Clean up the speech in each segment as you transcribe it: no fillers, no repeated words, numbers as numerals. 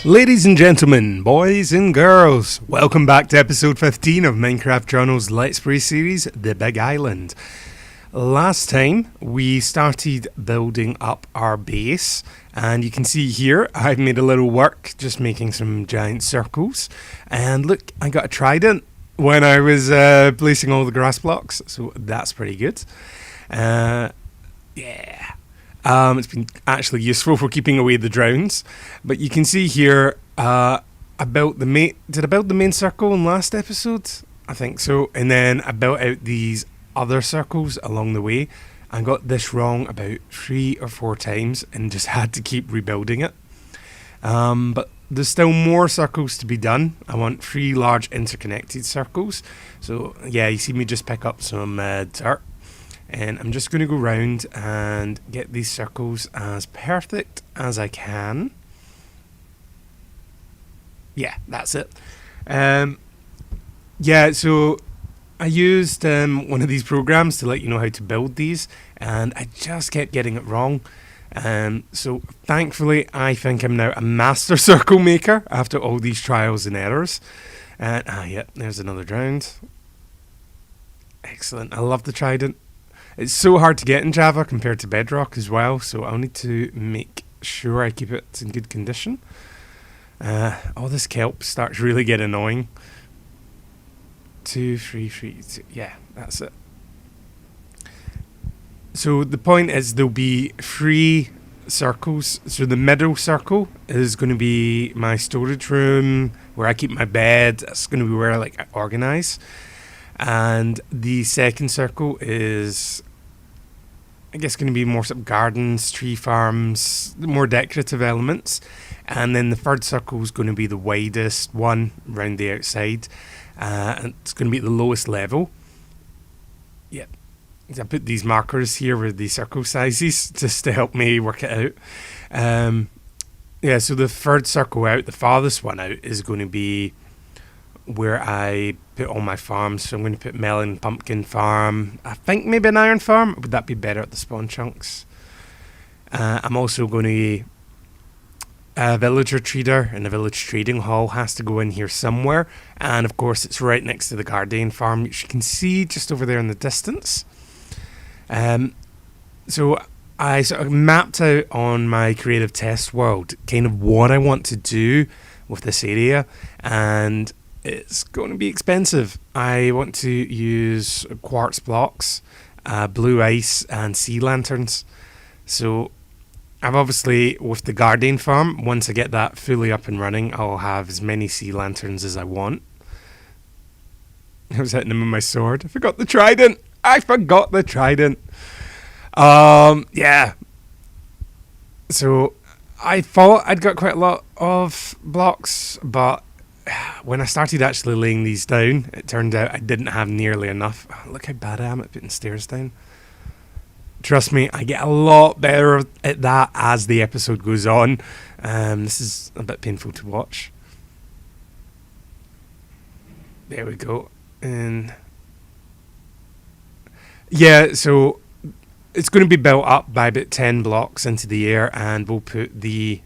Ladies and gentlemen, boys and girls, welcome back to episode 15 of Minecraft Journal's Let's Play series, The Big Island. Last time, we started building up our base, and you can see here, I've made a little work, just making some giant circles. And look, I got a trident when I was placing all the grass blocks, so that's pretty good. It's been actually useful for keeping away the drowns. But you can see here, I built the main... Did I build the main circle in last episode? I think so. And then I built out these other circles along the way. I got this wrong about 3 or 4 times and just had to keep rebuilding it. But there's still more circles to be done. I want 3 large interconnected circles. So yeah, you see me just pick up some dirt. And I'm just going to go round and get these circles as perfect as I can. Yeah, that's it. So I used one of these programs to let you know how to build these, and I just kept getting it wrong. So thankfully, I think I'm now a master circle maker after all these trials and errors. And there's another round. Excellent. I love the trident. It's so hard to get in Java compared to Bedrock as well, so I'll need to make sure I keep it in good condition. All this kelp starts really getting annoying. 2, 3, 3, 2. Yeah, that's it. So the point is there'll be 3 circles. So the middle circle is going to be my storage room, where I keep my bed. That's going to be where I organize. And the second circle is, I guess, going to be more sort of gardens, tree farms, more decorative elements. And then the third circle is going to be the widest one around the outside. And it's going to be at the lowest level. Yep. I put these markers here with the circle sizes just to help me work it out. So the third circle out, the farthest one out, is going to be where I put all my farms. So I'm going to put melon, pumpkin farm, I think maybe an iron farm. Would that be better at the spawn chunks? I'm also going to... A villager trader and a village trading hall has to go in here somewhere. And of course it's right next to the Guardian farm, which you can see just over there in the distance. So I sort of mapped out on my creative test world kind of what I want to do with this area, and it's going to be expensive. I want to use quartz blocks, blue ice, and sea lanterns. So I've obviously, with the Guardian farm, once I get that fully up and running, I'll have as many sea lanterns as I want. I was hitting him with my sword. I forgot the trident. So I thought I'd got quite a lot of blocks, but when I started actually laying these down, it turned out I didn't have nearly enough. Look how bad I am at putting stairs down. Trust me, I get a lot better at that as the episode goes on. This is a bit painful to watch. There we go. And yeah, so it's going to be built up by about 10 blocks into the air, and we'll put the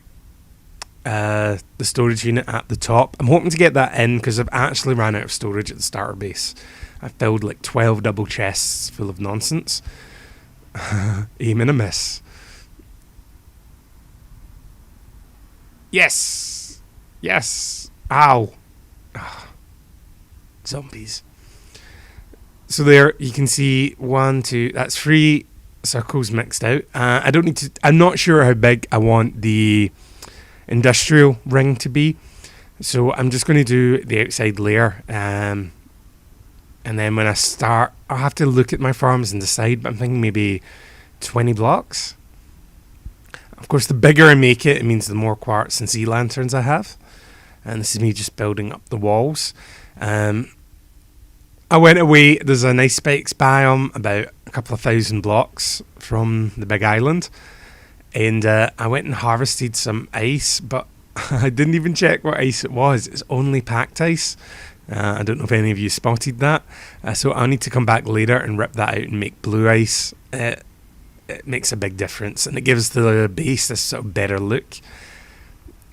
storage unit at the top. I'm hoping to get that in because I've actually ran out of storage at the starter base. I filled like 12 double chests full of nonsense. Aim and a miss. Yes. Ow. Zombies. So there you can see 1, 2. That's 3 circles mixed out. I don't need to. I'm not sure how big I want the industrial ring to be, so I'm just going to do the outside layer. And then when I start, I'll have to look at my farms and decide, but I'm thinking maybe 20 blocks. Of course, the bigger I make it, it means the more quartz and sea lanterns I have. And this is me just building up the walls. I went away, there's a nice spikes biome about a couple of thousand blocks from the Big Island. And I went and harvested some ice, but I didn't even check what ice it was. It's only packed ice. I don't know if any of you spotted that. So I'll need to come back later and rip that out and make blue ice. It makes a big difference, and it gives the base this sort of better look.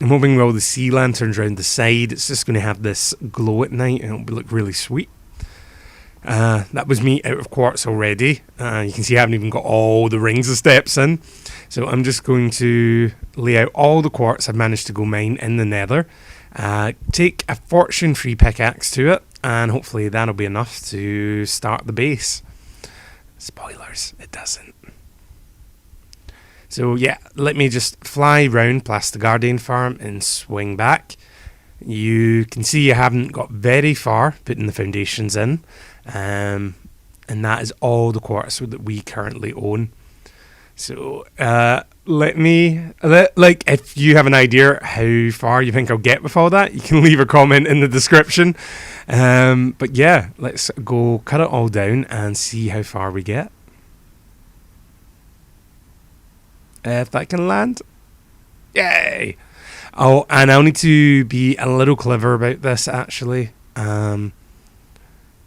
I'm hoping with all the sea lanterns around the side, it's just going to have this glow at night and it'll look really sweet. That was me out of quartz already. You can see I haven't even got all the rings of steps in. So I'm just going to lay out all the quartz I've managed to go mine in the nether. Take a fortune free pickaxe to it, and hopefully that'll be enough to start the base. Spoilers, it doesn't. So yeah, let me just fly round past the Guardian farm and swing back. You can see I haven't got very far putting the foundations in. And that is all the quartz that we currently own. So if you have an idea how far you think I'll get with all that, you can leave a comment in the description. But yeah, let's go cut it all down and see how far we get. If that can land. Yay! Oh, and I'll need to be a little clever about this actually.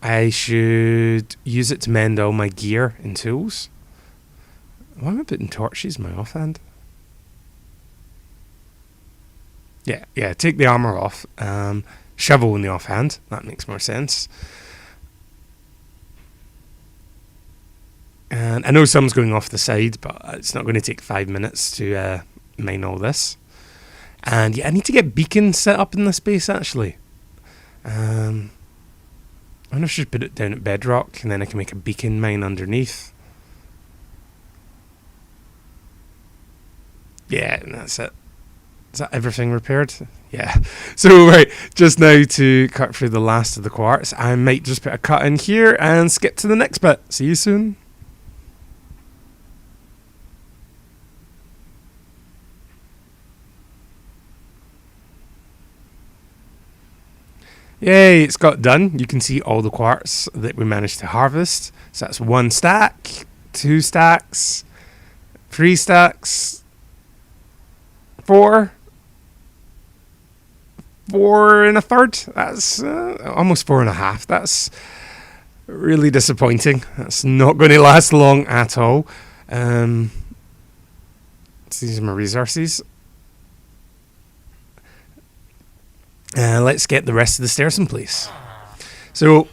I should use it to mend all my gear and tools. Why am I putting torches in my offhand? Yeah, take the armour off. Shovel in the offhand. That makes more sense. And I know some's going off the side, but it's not going to take 5 minutes to mine all this. And yeah, I need to get beacons set up in this base actually. I wonder if I should put it down at bedrock and then I can make a beacon mine underneath. Yeah, and that's it. Is that everything repaired? Yeah. So right, just now to cut through the last of the quartz, I might just put a cut in here and skip to the next bit. See you soon. Yay, it's got done. You can see all the quartz that we managed to harvest. So that's 1 stack, 2 stacks, 3 stacks, 4 and a third. That's almost 4 and a half. That's really disappointing. That's not going to last long at all. These are my resources. Let's get the rest of the stairs in place. So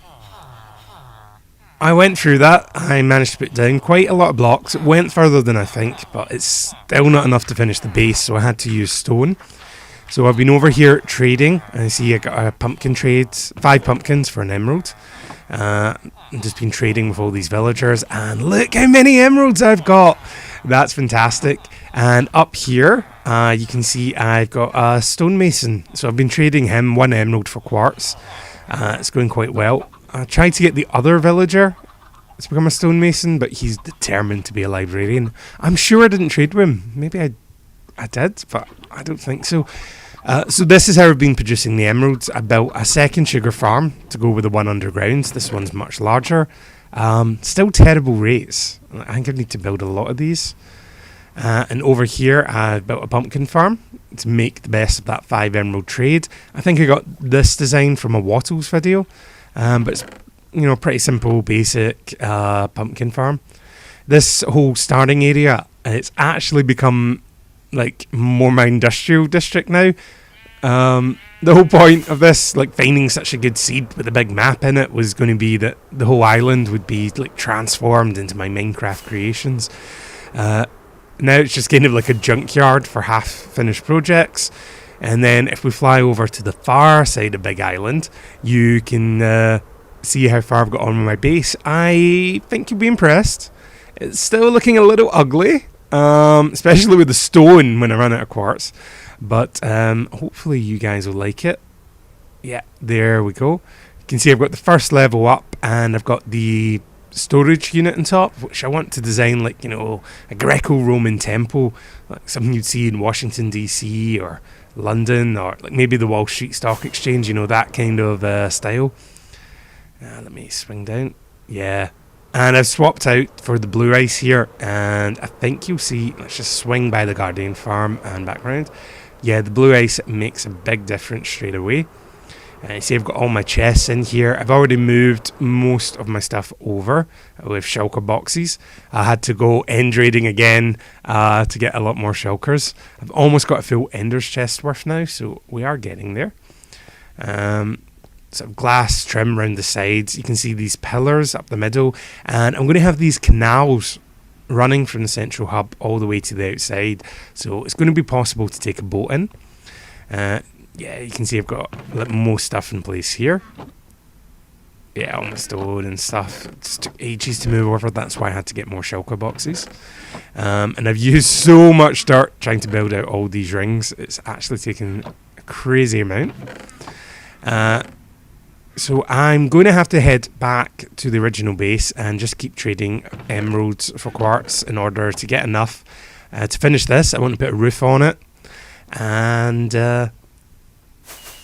I went through that. I managed to put down quite a lot of blocks. It went further than I think, but it's still not enough to finish the base, so I had to use stone. So I've been over here trading. I see I got a pumpkin trade, 5 pumpkins for an emerald. I've just been trading with all these villagers, and look how many emeralds I've got. That's fantastic. And up here, you can see I've got a stonemason. So I've been trading him 1 emerald for quartz. It's going quite well. I tried to get the other villager to become a stonemason, but he's determined to be a librarian. I'm sure I didn't trade with him. Maybe I did, but I don't think so. So this is how I've been producing the emeralds. I built a second sugar farm to go with the one underground. This one's much larger. Still terrible rates. I think I need to build a lot of these. And over here I've built a pumpkin farm to make the best of that 5 emerald trade. I think I got this design from a Wattles video. But it's, pretty simple, basic pumpkin farm. This whole starting area, it's actually become like more my industrial district now. The whole point of this, like finding such a good seed with a big map in it, was going to be that the whole island would be like transformed into my Minecraft creations. Now it's just kind of like a junkyard for half-finished projects. And then if we fly over to the far side of Big Island, you can see how far I've got on with my base. I think you'll be impressed. It's still looking a little ugly, especially with the stone when I run out of quartz. But hopefully you guys will like it. Yeah, there we go. You can see I've got the first level up, and I've got the storage unit on top, which I want to design like, a Greco-Roman temple, like something you'd see in Washington DC or London, or like maybe the Wall Street Stock Exchange, that kind of style. Let me swing down. Yeah. And I've swapped out for the blue ice here, and I think you'll see, let's just swing by the Guardian farm and back round. Yeah, the blue ice makes a big difference straight away. You see I've got all my chests in here. I've already moved most of my stuff over with shulker boxes. I had to go end raiding again to get a lot more shulkers. I've almost got a full ender's chest worth now, so we are getting there. Sort of glass trim around the sides. You can see these pillars up the middle, and I'm going to have these canals running from the central hub all the way to the outside, so it's going to be possible to take a boat in. Yeah, you can see I've got like most stuff in place here. Yeah, all my stone and stuff. It just took ages to move over. That's why I had to get more shulker boxes. And I've used so much dirt trying to build out all these rings. It's actually taken a crazy amount. So I'm going to have to head back to the original base and just keep trading emeralds for quartz in order to get enough to finish this. I want to put a roof on it. And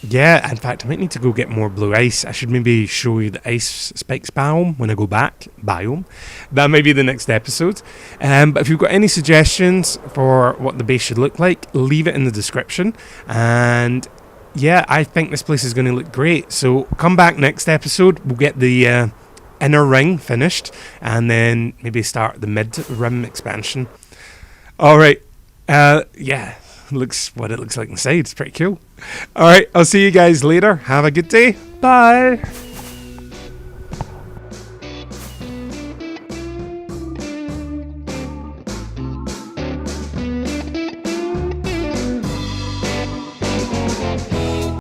yeah, in fact, I might need to go get more blue ice. I should maybe show you the ice spikes biome when I go back. Biome. That may be the next episode. But if you've got any suggestions for what the base should look like, leave it in the description. And yeah, I think this place is going to look great. So come back next episode. We'll get the inner ring finished and then maybe start the mid-rim expansion. All right. Yeah, looks what it looks like inside. It's pretty cool. All right, I'll see you guys later. Have a good day. Bye.